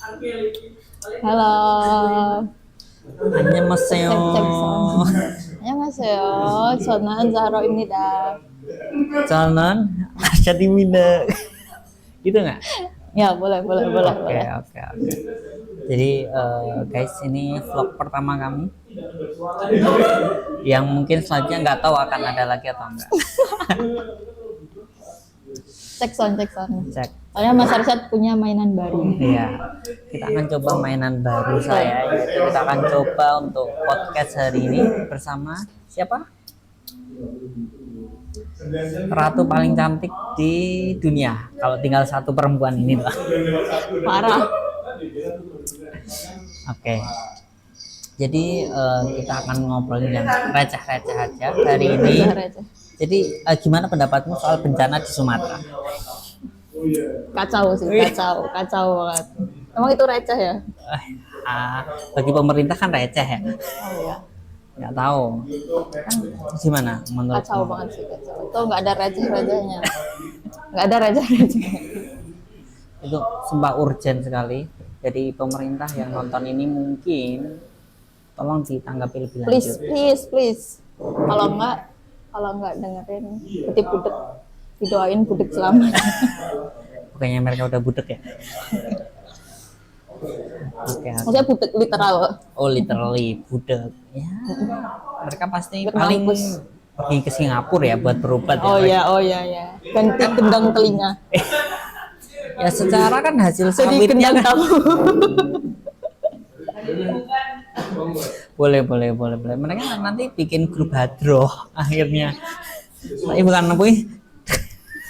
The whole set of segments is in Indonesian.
Halo. 안녕하세요. cek sound. 안녕하세요. 저는 자로입니다. 저는 아샤입니다. Gitu nggak? Ya, boleh. Oke. Jadi guys, ini vlog pertama kami yang mungkin selanjutnya nggak tahu akan ada lagi atau enggak. Cek sound. Cek. Soalnya Mas Arsyad punya mainan baru. Iya, kita akan coba mainan baru saya, yaitu kita akan coba untuk podcast hari ini bersama siapa? Ratu paling cantik di dunia. Kalau tinggal satu perempuan ini lah. Parah. Oke. Jadi kita akan ngobrolin yang receh-receh aja hari ini. Receh. Jadi gimana pendapatmu soal bencana di Sumatera? Kacau banget. Emang itu receh ya? Bagi pemerintah kan receh ya. Oh iya. Nggak tahu. Gimana menurut? Kacau banget sih, kacau. Itu nggak ada receh-recehnya. Nggak ada receh-receh. Itu sumpah urgent sekali. Jadi pemerintah yang nonton ini mungkin tolong ditanggapi lebih lanjut. Please. Kalau nggak dengerin budek didoain budek selamat. Bukannya mereka udah budek ya? Oke. Maksudnya budek literal. Oh, literally budek. Ya. Mereka pasti Bermampus. paling pergi ke Singapura ya buat berobat ya. Oh iya. Ganti gendang telinga. Ya secara kan hasil Jadi sawitnya gendang kan. tahu. Boleh. Mereka nanti bikin grup hadroh akhirnya. Tapi bukan apa ya?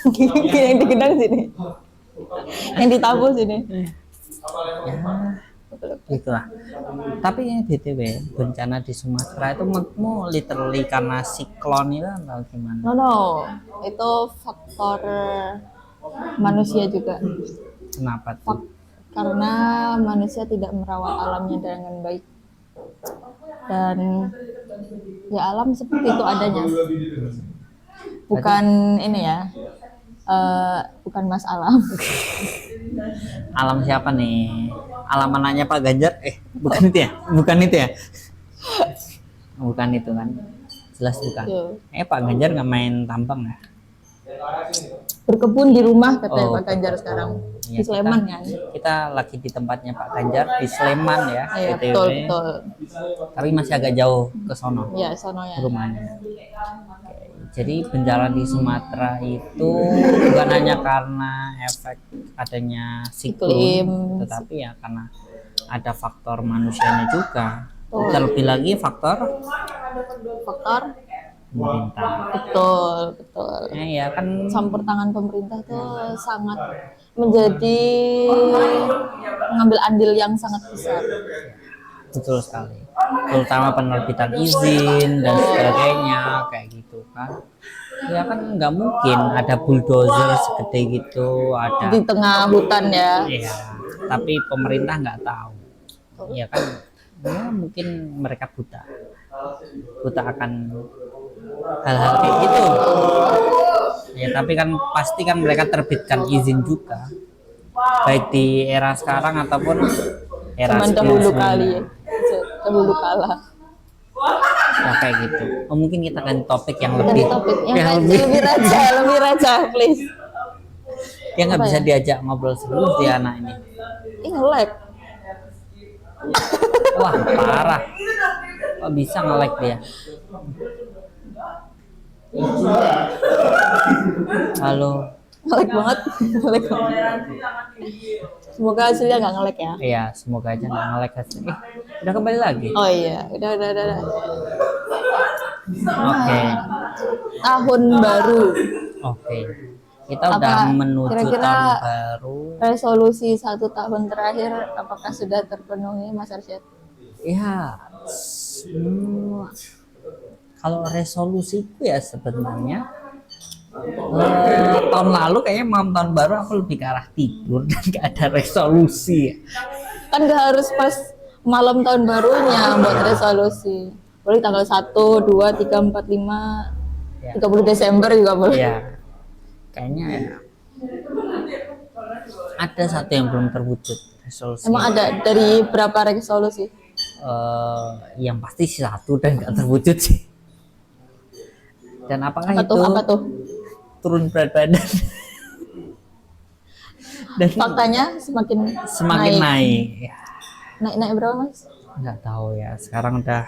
Yang digendang sini. Yang ditabuh sini. Ya, gitulah. Tapi ya BTW bencana di Sumatera itu menurutmu literally karena siklon itu atau gimana? No. Itu faktor manusia juga. Kenapa tuh? Karena manusia tidak merawat alamnya dengan baik. Dan ya alam seperti itu adanya. Bukan ini ya. Bukan Mas Alam. Alam siapa nih? Alam anaknya Pak Ganjar? Bukan itu ya? Bukan itu kan? Jelas bukan. Pak Ganjar nggak main tambang ya? Berkebun di rumah katanya Pak Ganjar sekarang. Ya, di Sleman kan? Kita lagi di tempatnya Pak Ganjar di Sleman ya. Iya, BTW. betul. Tapi masih agak jauh ke sono. Iya, sono ya. Rumahnya. Jadi bencana di Sumatera itu bukan hanya karena efek adanya siklon, tetapi ya karena ada faktor manusianya juga. Terlebih lagi faktor pemerintah. Betul. Ya kan Campur tangan pemerintah tuh sangat menjadi mengambil andil yang sangat besar. betul sekali. Terutama penerbitan izin dan sebagainya kayak gitu kan. Ya kan nggak mungkin ada bulldozer segede gitu ada Di tengah hutan ya. Iya, tapi pemerintah nggak tahu. Ya kan, ya mungkin mereka buta akan hal-hal kayak gitu. Ya tapi kan pasti kan mereka terbitkan izin juga, baik di era sekarang ataupun era Dahulu kala. Ya kayak gitu. Mungkin kita kan topik yang lebih lebih raja, please. Ya nggak bisa diajak ngobrol serius dia anak ini. Nge-lag. Wah parah. Kok bisa nge-lag dia? Halo. Nge-lag banget. Semoga hasilnya nggak nge-lag ya. Iya, semoga aja nggak nge-lag hasilnya. Udah kembali lagi. Oh iya, udah. Oke. Tahun baru. Oke. Kita udah menuju kira-kira tahun baru. Resolusi 1 tahun terakhir apakah sudah terpenuhi, Mas Arsyad? Ya. Kalau resolusiku ya sebenarnya tahun lalu kayaknya malam tahun baru aku lebih ke arah tidur dan gak ada resolusi. Kan gak harus pas malam tahun barunya buat resolusi. Boleh tanggal 1, 2, 3, 4, 5, 30 Desember juga boleh. Iya. Kayaknya ya ada satu yang belum terwujud resolusi. Emang ada dari berapa resolusi? Yang pasti sih satu dan nggak terwujud sih. Dan apakah Apa itu tuh? Apa tuh? turun berat badan? Dan Faktanya semakin semakin naik. Ya, naik berapa mas? nggak tahu ya. Sekarang udah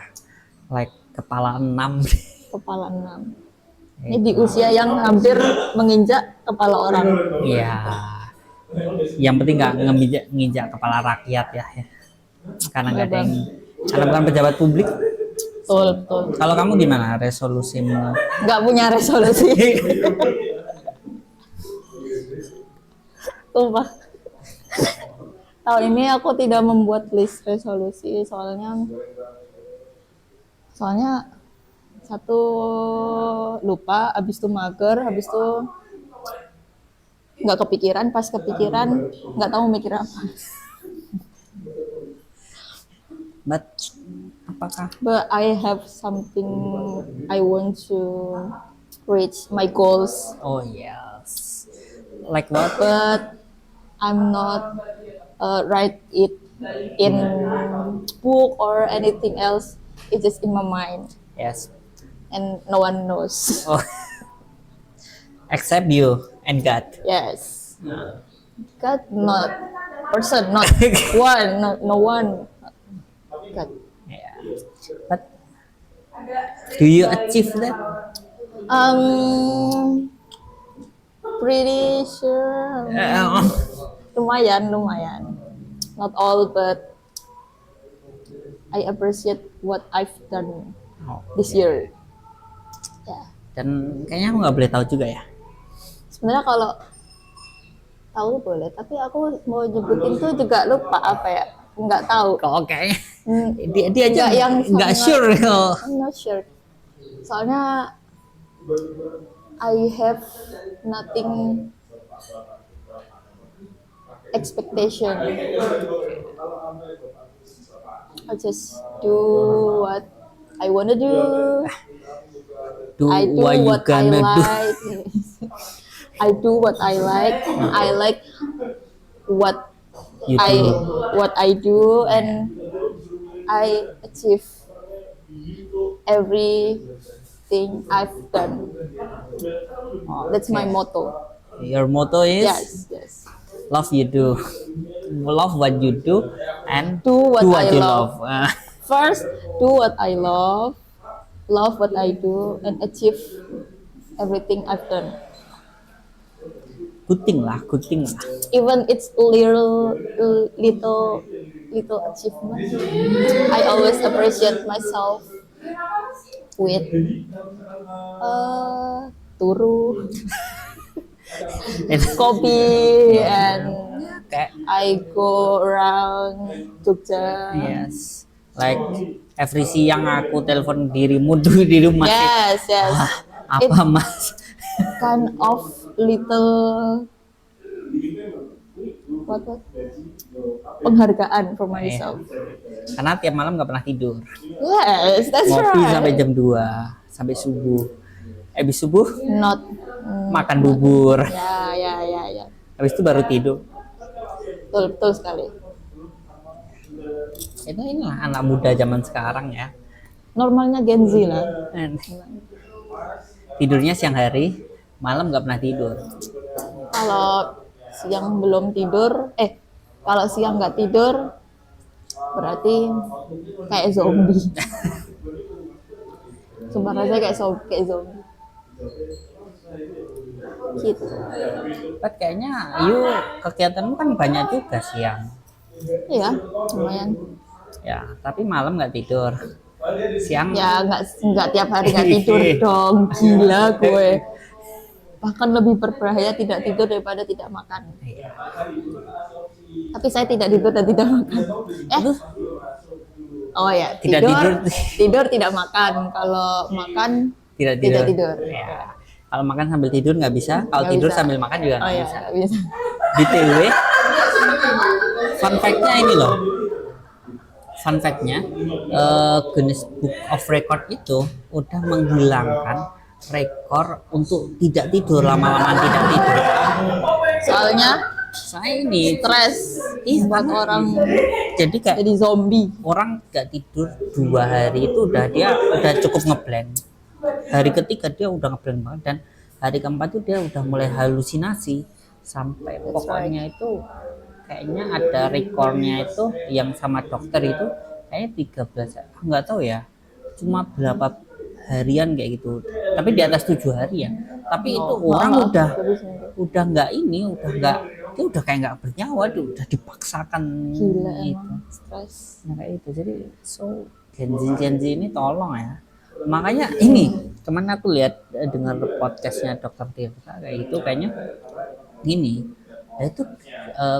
like kepala 6. Kepala 6. Ini di usia yang hampir menginjak kepala orang. Iya. Yang penting nggak nginjak kepala rakyat ya. Karena nggak ada yang, karena bukan pejabat publik. Betul, betul. Kalau kamu gimana resolusimu? Nggak punya resolusi. Sumpah. Tahun ini aku tidak membuat list resolusi soalnya satu lupa, habis itu mager, habis itu nggak kepikiran, pas kepikiran nggak tahu mikir apa. But But I have something I want to reach my goals, oh yes, like what? but I'm not write it in book or anything else. It's just in my mind, Yes. and no one knows. Oh. Except you and God. Yes, God, not person, not one, no one. God. Yeah. But do you achieve that? Pretty sure. Lumayan. Not all, but I appreciate what I've done Oh, this year. Ya, dan kayaknya aku nggak boleh tahu juga ya. sebenarnya kalau tahu boleh, tapi aku mau nyebutin tuh juga lupa apa ya, nggak tahu. Kok kayaknya Hmm, dia aja nggak yang nggak sangat- sure ya. I'm not sure. Soalnya I have nothing expectation. I just do what I wanna do. Do I do what you what I gonna do. like. I do what I like. I like what You I do. what I do, and I achieve everything I've done. That's my motto. Your motto is Yes. love you do, love what you do, and Do what I you love. love. First, do what I love what I do, and achieve everything I've done. Good thing lah. Even it's little achievement, I always appreciate myself with turu, kopi, and Kayak I go around Jogja. yes, like every siang aku telepon dirimu dulu di rumah. Yes. Apa It's mas? kind of little what penghargaan for myself. Karena tiap malam nggak pernah tidur. Yes, that's Ngopi right. sampai jam 2, sampai subuh. Habis subuh Not makan bubur. ya. Habis itu baru tidur. Betul sekali. Itu inilah anak muda zaman sekarang ya. Normalnya Gen Z lah. Tidurnya siang hari, malam nggak pernah tidur. Kalau siang belum tidur, kalau siang nggak tidur, berarti kayak zombie. Sumpah rasanya kayak zombie. Gitu. But kayaknya kegiatanmu kan banyak juga siang. Iya, lumayan. Ya, tapi malam nggak tidur. Siang Ya nggak tiap hari nggak tidur dong, gila gue. Bahkan lebih berbahaya tidak tidur daripada tidak makan. Iya. Tapi saya tidak tidur dan tidak makan. Oh ya, Tidak tidur tidak makan. Kalau makan tidak tidur. Ya. Kalau makan sambil tidur nggak bisa. Kalau Nggak tidur bisa. sambil makan juga nggak Oh ya, bisa. nggak bisa. BTW, fun fact-nya ini loh. Fun fact-nya, Guinness Book of Record itu udah menghilangkan rekor untuk tidak tidur, lama-lama tidak tidur. Soalnya saya ini stres Iya, buat karena- orang jadi kayak jadi zombie. orang gak tidur 2 hari itu udah cukup ngeblank. Hari ketiga dia udah ngeblank banget, dan hari keempat itu dia udah mulai halusinasi sampai That's pokoknya itu kayaknya ada rekornya itu yang sama dokter itu kayaknya 13, nggak tahu ya, cuma berapa harian kayak gitu, tapi di atas 7 hari ya. Tapi itu orang udah nggak ini, udah nggak, dia udah kayak nggak bernyawa, dia udah dipaksakan Gila itu. emang stres. Nah, kayak itu. Jadi Gen Z ini tolong ya. Makanya ini kemana aku lihat dengar podcastnya Dokter Tirta kayak gitu, kayaknya gini. Nah, itu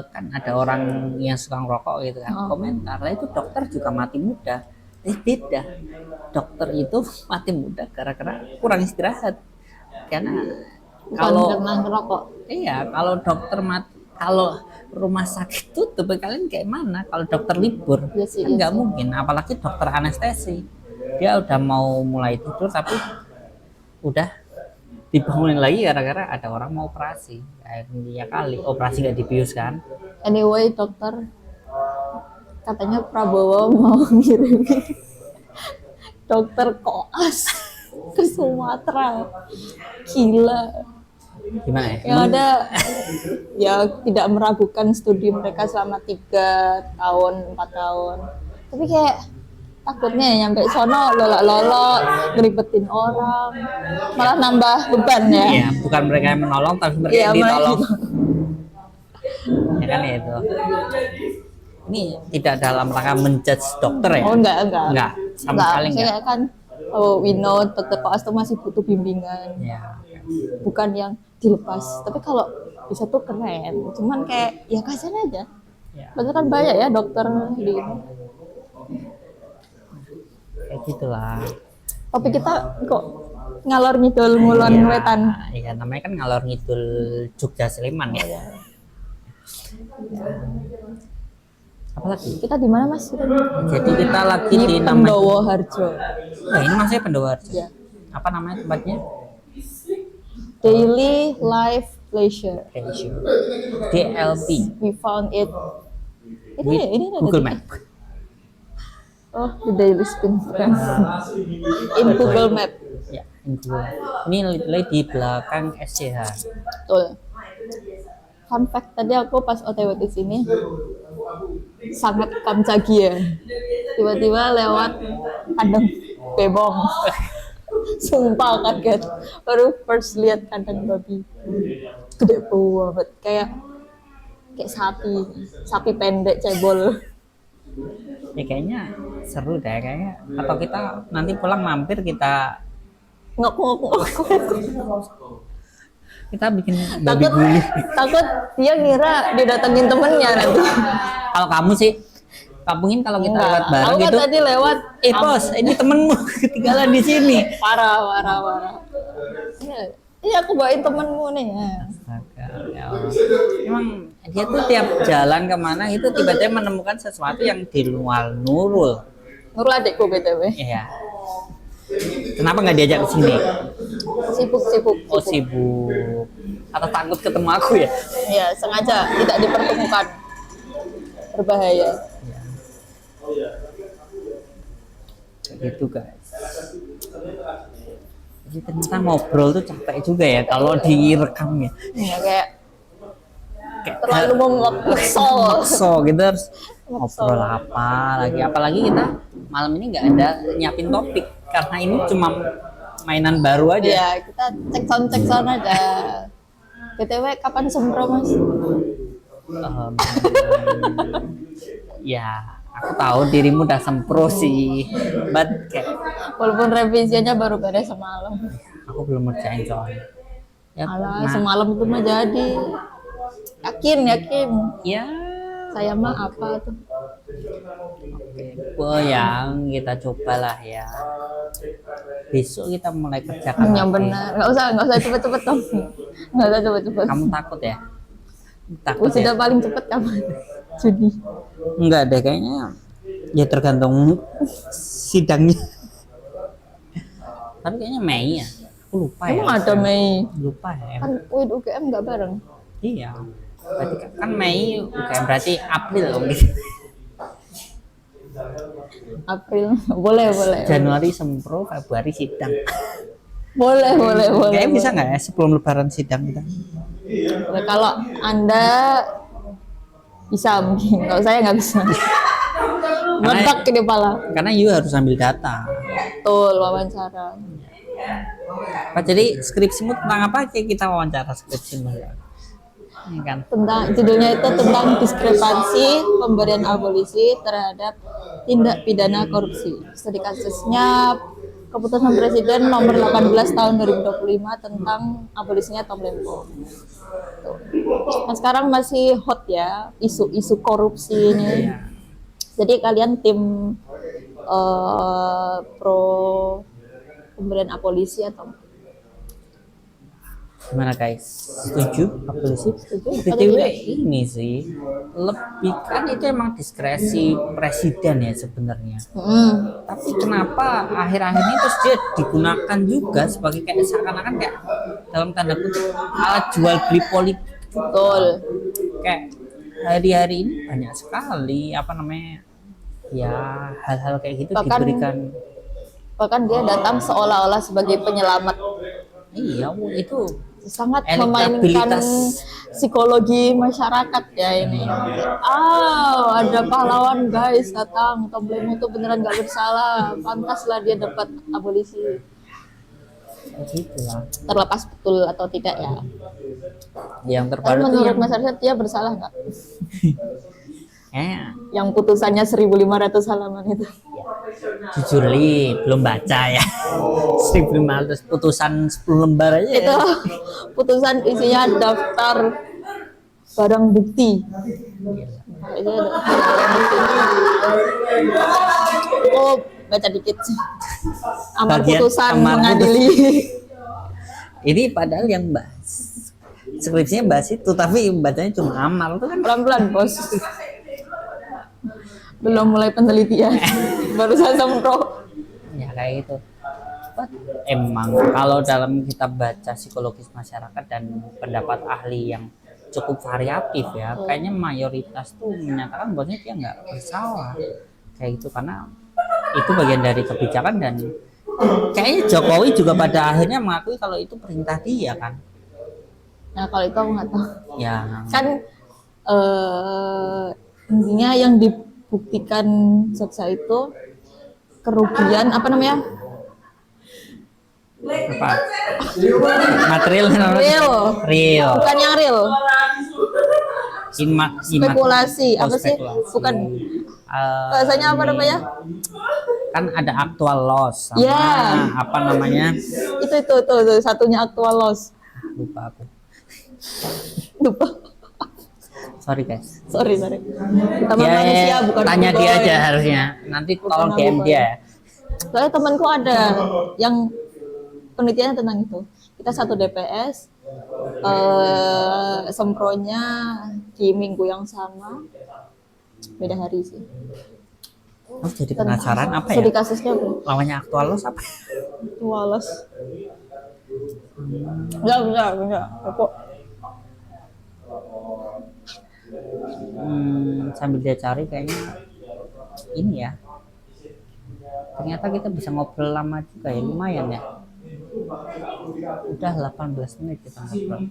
kan ada orang yang suka ngerokok gitu kan, komentar lah itu dokter juga mati muda. Beda, dokter itu mati muda gara-gara kurang istirahat. Karena Bukan kalau karena ngerokok. iya, kalau dokter mati, kalau rumah sakit tutup kalian kayak mana? Kalau dokter libur Iya sih, kan iya nggak sih. mungkin, apalagi dokter anestesi. Dia udah mau mulai tidur tapi udah dibangunin lagi gara-gara ada orang mau operasi. Ya kali operasi nggak dibius kan? Anyway, dokter katanya Prabowo mau ngirimin dokter koas ke Sumatera. Gila. Gimana ya? Yang ada ya tidak meragukan studi mereka selama 3 tahun 4 tahun, tapi kayak takutnya ya nyampe sono lolak-lolok ngeribetin orang, malah nambah beban ya. Iya, bukan mereka yang menolong tapi mereka Iya, yang ditolong. malah Ya kan ya itu. Ini tidak dalam rangka menjudge dokter ya? oh enggak Enggak, sama sekali enggak. Saya kan we know dokter koas tuh masih butuh bimbingan, Ya. bukan yang dilepas. Tapi kalau bisa tuh keren, cuman kayak ya kasihan aja. Ya. Padahal kan banyak ya dokter di ini. Kayak gitulah. Tapi kita kok ngalor ngidul ngulon wetan. Iya, namanya kan ngalor ngidul Jogja Sleman ya. Apalagi? Kita di mana Mas? Jadi kita lagi Di di namanya. Pendowo Harjo. Nah, ini masih Pendowo Harjo. Ya. Apa namanya tempatnya? Daily Life Pleasure. DLP. We found it. With Ini ada Google di- Map. Oh, the Daily Spin Friends. In Google Map. Ya, ini Google. Ini literally di belakang SCH. Betul. Fun fact, tadi aku pas OTW ke sini sangat kamcagia. Tiba-tiba lewat kandang bebong. Sumpah kaget. Baru first lihat kandang babi. Gede banget, kayak sapi pendek cebol. Ya kayaknya seru deh kayaknya. Atau kita nanti pulang mampir kita bikin babi takut guling. takut dia ngira didatengin temennya nanti. Kalau kamu sih kampungin kalau kita lewat bareng Aku kan gitu. tadi lewat Bos, ini temenmu ketinggalan di sini. parah. Iya, aku bawain temenmu nih. Astaga, ya Allah. Emang dia tuh tiap jalan kemana itu tiba-tiba menemukan sesuatu yang di luar Nurul. Nurul adikku BTW. Iya. Kenapa nggak diajak ke sini? Sibuk. Oh sibuk. Atau takut ketemu aku ya? Iya, sengaja tidak dipertemukan. Berbahaya. Ya. Gitu guys. Jadi ternyata ngobrol tuh capek juga ya kalau direkam ya. Ya, kayak Kayak terlalu memaksa. makso gitu, harus ngobrol apa lagi. Apalagi kita malam ini nggak ada nyiapin topik karena ini cuma mainan baru aja. Iya, kita cek sound aja. BTW kapan sempro Mas? Em, ya aku tahu dirimu udah sempro sih, but kayak Walaupun revisinya baru beres semalam. aku belum ngerjain soalnya. Ya, Alah, nah, semalam itu mah jadi. Yakin. ya Saya mah apa tuh? yang kita cobalah ya. Besok kita mulai kerjakan Yang lagi. benar. Nggak usah cepet-cepet dong. Nggak usah cepet-cepet. Kamu takut ya? Aku Takut sudah ya? paling cepet kapan? Juni. Enggak deh kayaknya. Ya tergantung sidangnya. Tapi kayaknya Mei ya. Aku lupa ya. Emang ada Mei? Lupa ya. Kan UIN UGM nggak bareng. Iya. Berarti kan Mei UKM berarti April dong gitu. April boleh. Januari sempro, Februari sidang. Boleh. Kayaknya bisa nggak ya sebelum Lebaran sidang kita? Boleh, kalau Anda bisa mungkin, kalau saya nggak bisa. Meledak ke kepala. Karena you harus ambil data. Betul, wawancara. Pak, jadi skripsimu tentang apa? Kayak kita wawancara skripsimu ya. Ini kan. Tentang judulnya itu tentang diskrepansi pemberian abolisi terhadap tindak pidana korupsi. Studi kasusnya keputusan Presiden nomor 18 tahun 2025 tentang abolisinya Tom Lempo. Tuh. Nah, sekarang masih hot ya isu-isu korupsi ini. Jadi kalian tim pro pemberian abolisi atau Gimana guys? Setuju abolisi? Setuju atau BTW tidak? ini sih lebih kan itu emang diskresi presiden ya sebenarnya. Tapi kenapa akhir-akhir ini terus dia digunakan juga sebagai kayak seakan-akan kayak dalam tanda kutip alat jual beli politik. Betul. Kayak hari-hari ini banyak sekali apa namanya ya hal-hal kayak gitu diberikan. Bahkan dia datang seolah-olah sebagai penyelamat. Iya, itu Sangat memainkan psikologi masyarakat ya ini. Ada pahlawan guys datang, Tom Lempo itu beneran gak bersalah, pantaslah dia dapat abolisi. Gitulah. Terlepas betul atau tidak ya. Yang Tapi terbaru tuh menurut yang Mas Arsyad dia bersalah nggak? ya, Yang putusannya 1.500 halaman itu. jujur li belum baca ya. 1.500 putusan 10 lembar aja Itu ya. putusan isinya daftar barang bukti. Isinya daftar barang bukti. Oh, baca dikit. Amar Bagian putusan amar mengadili. Ini padahal yang bahas skripsinya bahas itu tapi bacanya cuma amal tuh kan. Pelan-pelan, Bos. Belum mulai penelitian. Baru saya sempro. Ya kayak gitu. But, emang kalau dalam kita baca psikologis masyarakat dan pendapat ahli yang cukup variatif ya, kayaknya mayoritas tuh menyatakan bahwasanya dia nggak bersalah kayak gitu karena itu bagian dari kebijakan dan kayaknya Jokowi juga pada akhirnya mengakui kalau itu perintah dia kan. Nah, kalau itu aku nggak tahu. Ya Kan intinya yang dibuktikan jaksa itu kerugian apa namanya? apa? Material Real. Bukan yang real. Spekulasi. Apa sih? Bukan. Bahasanya apa namanya? Kan ada actual loss sama Ya. apa namanya? Itu satunya actual loss. Lupa aku. Lupa. Sorry guys. Sorry. Teman Ya, manusia bukan tanya Google. dia aja harusnya. Nanti tolong DM dia ya. Soalnya temanku ada yang penelitiannya tentang itu. Kita satu DPS, sempronya di minggu yang sama, beda hari sih. Oh, jadi penasaran apa Studi ya? kasusnya apa? Lawannya actual loss apa? Walas. Enggak. Kok Sambil dia cari kayaknya ini ya. Ternyata kita bisa ngobrol lama juga ya, lumayan ya. Udah 18 menit kita ngobrol.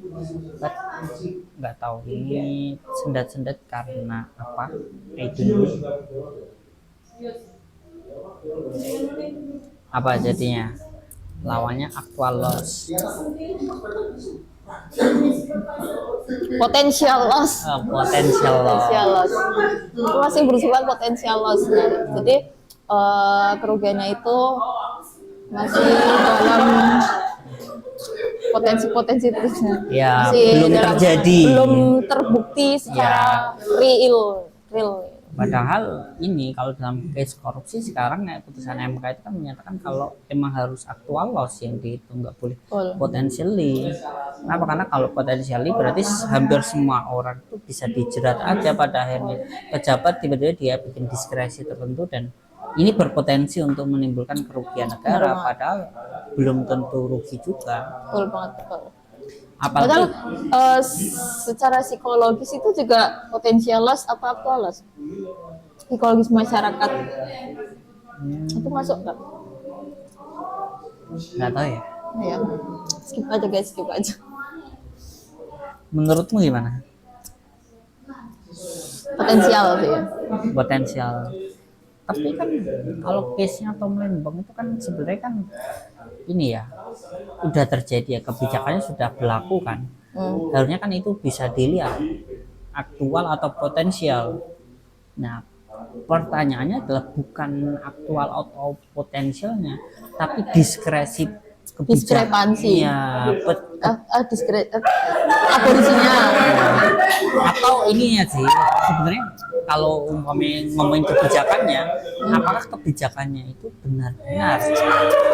But, nggak tahu ini sendat-sendat karena apa? Itu dulu. Apa jadinya? Lawannya actual loss. Potensial loss. Potential loss. Itu masih bersifat potensial loss. Jadi kerugiannya itu masih dalam potensi terusnya. Ya, Masih belum terjadi. Belum terbukti secara real. Padahal ini kalau dalam case korupsi sekarang kayak putusan MK itu kan menyatakan kalau emang harus actual loss yang dihitung, nggak boleh Betul. potentially. Kenapa? Karena kalau potentially berarti hampir semua orang tuh bisa dijerat aja pada akhirnya. Pejabat tiba-tiba dia bikin diskresi tertentu dan ini berpotensi untuk menimbulkan kerugian negara, padahal belum tentu rugi juga. Betul banget. Apalagi Padahal secara psikologis itu juga potensial loss apa loss? Psikologis masyarakat itu masuk nggak? nggak tahu ya. Ya, skip aja guys, skip aja. Menurutmu gimana? Potensial sih ya. Potensial. Tapi kan kalau case-nya Tom Lembong itu kan sebenarnya kan ini ya udah terjadi ya, kebijakannya sudah berlaku kan. Harusnya kan itu bisa dilihat aktual atau potensial. Nah, pertanyaannya adalah bukan aktual atau potensialnya, tapi Diskrepansi. Ya, Abolisinya. atau ininya sih sebenarnya kalau ngomongin kebijakannya, apakah kebijakannya itu benar-benar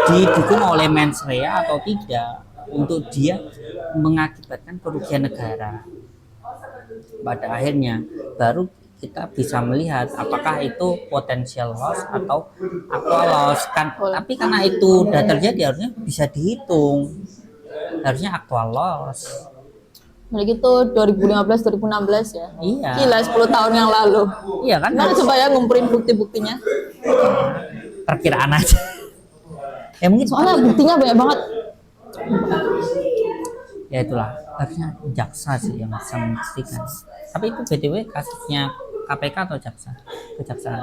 didukung oleh mens rea atau tidak untuk dia mengakibatkan kerugian negara. Pada akhirnya baru kita bisa melihat apakah itu potensial loss atau actual loss kan. Tapi karena itu udah terjadi harusnya bisa dihitung, harusnya actual loss. Udah gitu 2015-2016 ya. Iya. Gila 10 tahun yang lalu. Iya kan? Nah, coba ya ngumpulin bukti-buktinya. Perkiraan aja. Ya mungkin Soalnya buktinya banyak banget. ya itulah harusnya jaksa sih yang bisa membuktikan. Tapi itu BTW kasusnya KPK atau jaksa? Kejaksaan.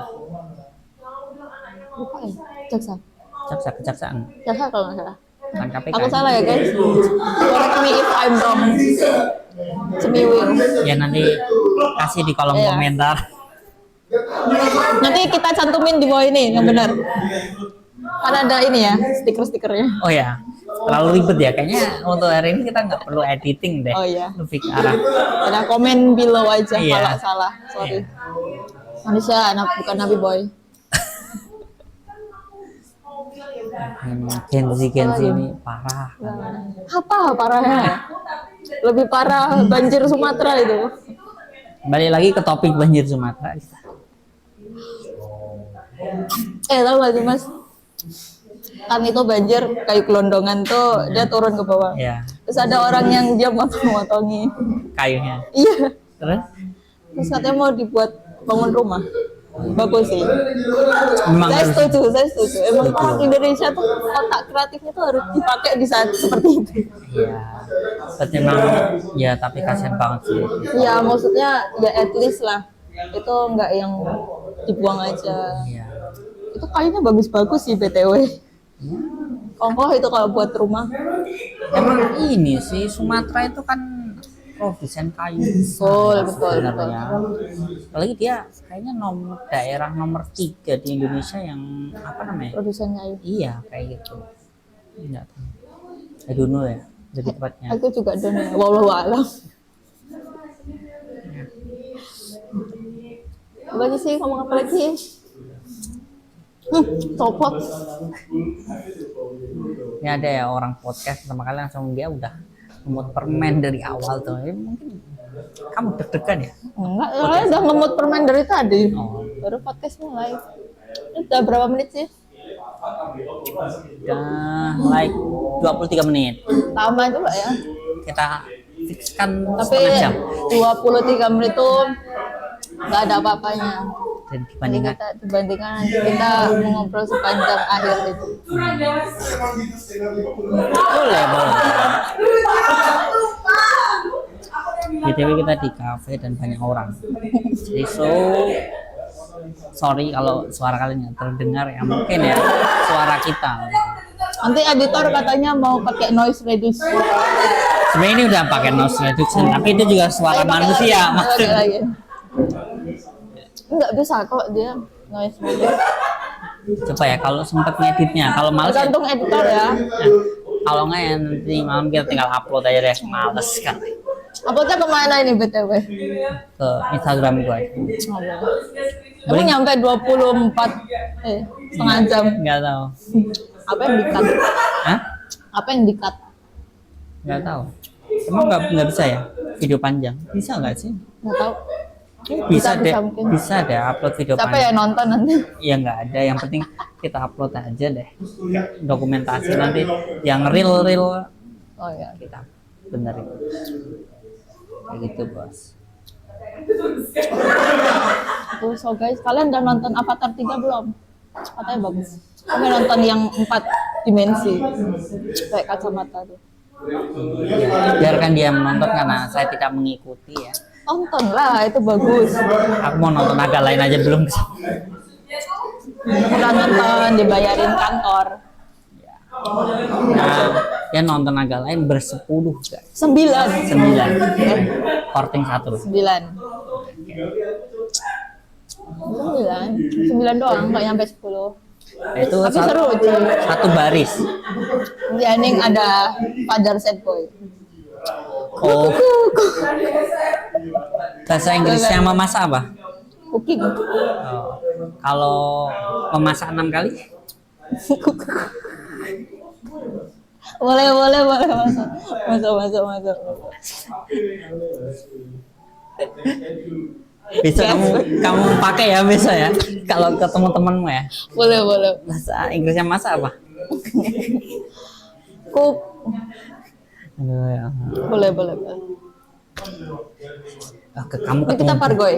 Lupa ya? Jaksa. Kejaksaan. Jaksa kalau nggak salah. Bukan KPK. Aku salah ya guys. Correct me if I'm wrong. Cemiwil. Ya nanti kasih di kolom Iya. komentar. Nanti kita cantumin di bawah ini yang benar. Kan ada ini ya stiker-stikernya. Oh ya, terlalu ribet ya. Kayaknya untuk hari ini kita nggak perlu editing deh. Oh iya. Lebih ke arah. Ada komen below aja Iya. kalau salah. Sorry. Manusia bukan Nabi Boy. Gen Z ini parah. Apa parahnya? Lebih parah banjir Sumatera itu. Balik lagi ke topik banjir Sumatera. Tahu gak sih mas? Kan itu banjir kayu gelondongan tuh dia turun ke bawah. Ya, Terus ada orang yang dia motong-motongi. kayunya. Iya. Terus Terus katanya mau dibuat bangun rumah. Bagus sih. memang Saya harus setuju. Emang orang Indonesia tuh otak kreatifnya tuh harus dipakai di saat seperti itu. ya. Tapi memang ya tapi kasihan banget sih. Ya maksudnya ya at least lah. Itu enggak yang dibuang aja. Ya. Itu kayunya bagus-bagus sih BTW. Kokoh itu kalau buat rumah. Emang ini sih Sumatera itu kan produsen kayu Betul. sebenarnya. Apalagi dia kayaknya daerah nomor 3 di Indonesia yang apa namanya? Produsen kayu. Iya kayak gitu. Enggak tahu. I don't know ya lebih tepatnya. Aku juga don ya. Wallahu a'lam. Apa aja sih ngomong apa lagi? Copot. Ini ada ya orang podcast sama kalian langsung dia udah ngemut permen dari awal tuh. Ya, mungkin kamu deg-degan ya? Enggak, soalnya udah ngemut permen dari tadi. Oh. Baru podcast mulai. Ini udah berapa menit sih? Udah like 23 menit. Tambah juga ya. Kita fixkan Tapi setengah jam. 23 menit tuh nggak ada apa-apanya. Dan Jadi dibandingkan kita dibandingkan nanti kita mengobrol sepanjang akhir itu. boleh. BTW kita di cafe dan banyak orang. Jadi sorry kalau suara kalian nggak terdengar ya, mungkin ya suara kita. Nanti editor katanya mau pakai noise reduction. Sebenarnya ini udah pakai noise reduction, tapi itu juga suara Ayo pakai manusia. lagi, Maksudnya. lagi. Enggak bisa kok dia noise reduction. Coba ya kalau sempat ngeditnya, kalau males ya, Tergantung editor ya. kalau nggak ya nanti malam kita tinggal upload aja deh, males sekali. Uploadnya kemana ini BTW? Ke Instagram gue. Emang nyampe 24 setengah jam. Nggak tahu. Apa yang di-cut? Hah? Apa yang di-cut? Nggak tahu. Emang nggak bisa ya video panjang? Bisa nggak sih? Nggak tahu. Bisa deh, mungkin. bisa deh upload video Siapa panjang. ya nonton nanti? Ya nggak ada, yang penting kita upload aja deh dokumentasi nanti yang real Oh ya. kita. bener itu. Kayak gitu bos. Tuh, so guys, kalian udah nonton Avatar 3 belum? Katanya bagus. Kami nonton yang 4 dimensi. Kayak kacamata tuh. Ya, biarkan dia menonton karena saya tidak mengikuti ya. Nonton lah, itu bagus. Aku mau nonton agak lain aja belum kesempatan. Udah nonton, dibayarin kantor. Nah, dia nonton agak lain bersepuluh guys. 9. 9 korting 1 9. 9 doang, nggak nyampe 10. itu Tapi seru cuy. satu baris. Di ending ada Father Sad Boy. Oh, bahasa Inggrisnya memasak apa? Cooking. Oh, kalau memasak 6 kali boleh masuk. bisa kamu pakai ya besok ya kalau ketemu temanmu ya. Boleh. Bahasa Inggrisnya masak apa? Cook. Aduh, ya. Boleh. Kamu Ini ketemu kita pargoy.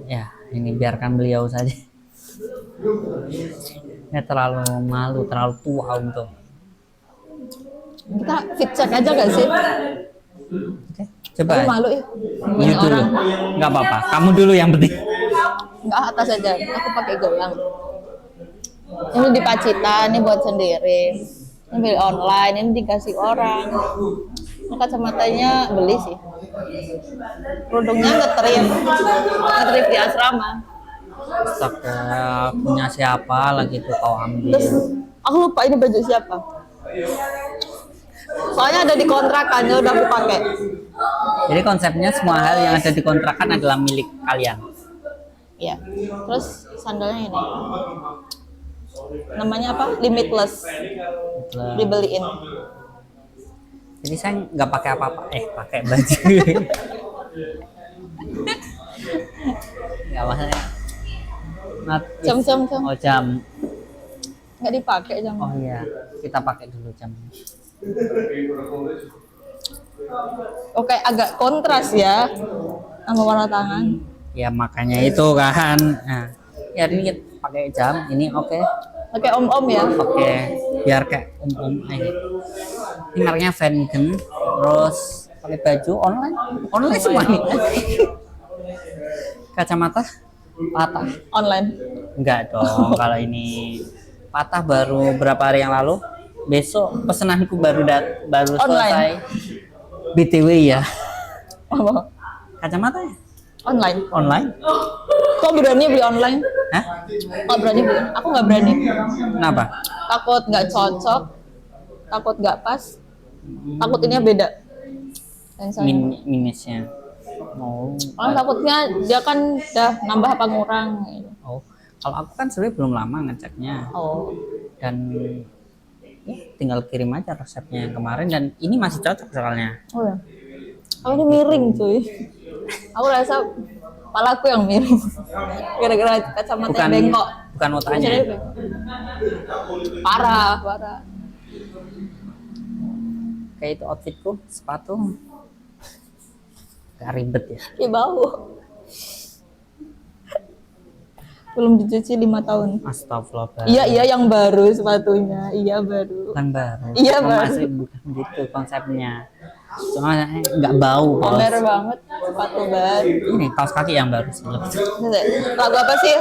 ya, ini biarkan beliau saja. Ini terlalu malu, terlalu tua untuk. Kita fit check aja gak sih? Oke, coba. Tapi malu ya. You Banyak dulu, orang. nggak apa-apa. Kamu dulu yang penting. Enggak, atas aja. Aku pakai gelang. Ini di Pacitan, ini buat sendiri. Ini beli online, ini dikasih orang. Ini kacamatanya beli sih. Produknya ngetrip di asrama. Astaga, punya siapa lagi tuh kau ambil? Terus aku lupa ini baju siapa. Soalnya ada di kontrakan, ya udah aku pakai. Jadi konsepnya semua hal yang ada di kontrakan adalah milik kalian. Iya. Terus sandalnya ini. Namanya apa? Limitless. Dibeliin. Jadi saya nggak pakai apa-apa, pakai baju. Nggak masalah. Jam. Oh jam. Nggak dipakai jam. Oh iya, kita pakai dulu jam. Oke, agak kontras ya sama warna tangan. Ya makanya itu kan. Nah, ya ini kita pakai jam. Ini oke. Oke, om ya. Oke, biar kayak aja. Ini mereknya Vengen. Terus pakai baju online semua nih. Kacamata patah. Online. Enggak dong, kalau ini patah baru berapa hari yang lalu. Besok pesenanku baru Online. selesai. BTW ya. Oh, Kacamata ya? online. Kok berani beli online? Hah? Kok berani beli? Aku nggak berani. Kenapa? Takut nggak cocok, takut nggak pas, takut ininya beda. Minusnya. Oh. Takutnya dia kan udah nambah apa ngurang. Oh. Kalau aku kan sebenarnya belum lama ngeceknya. Oh. Dan ya, tinggal kirim aja resepnya yang kemarin dan ini masih cocok soalnya. Oh ya. Oh ini miring cuy. Aku rasa kepalaku yang miring. Gara-gara kacamata bengkok. Bukan otaknya. Parah. Kayak itu outfitku, sepatu. Gak ribet ya. Kayak bau. Belum dicuci 5 tahun. Astagfirullah. Iya yang baru sepatunya. Iya baru. Bukan baru. Iya baru. Masih bukan gitu konsepnya. Cuma nggak bau. Pamer banget sepatu baru. Ini kaos kaki yang baru sih. Lagu apa sih?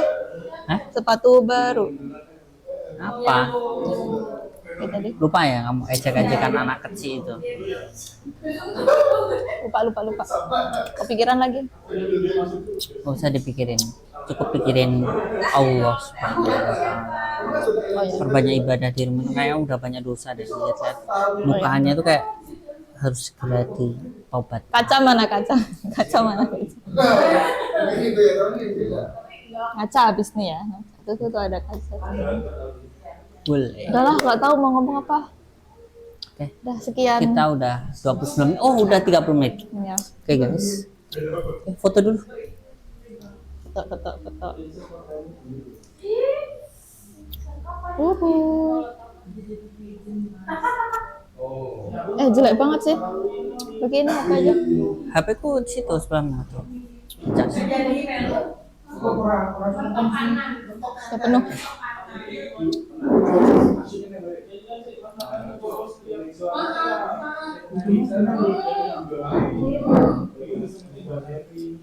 Hah? Sepatu baru. Apa? Kita deh. Lupa ya kamu ejek-ejekan anak kecil itu. Lupa. Kepikiran lagi? Gak usah dipikirin. Cukup pikirin Allah Subhanahu wa Ta'ala. Oh iya. Perbanyak ibadah di rumah. Kayaknya udah banyak dosa deh. Lihat mukanya tuh kayak harus segera ditaubat. Kaca mana kaca? Kaca habis nih ya. Tuh ada kaca. Boleh. Udahlah, nggak tahu mau ngomong apa. Oke. Udah sekian. Kita udah 29 menit. Oh, udah 30 menit. Ya. Oke, guys. Foto dulu. Ketok. Jelek banget sih. Begini apa aja? HP ku di situ sebelumnya tuh. Cas. Udah penuh.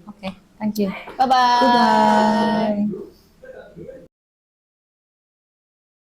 Oke, thank you. Bye bye. Bye.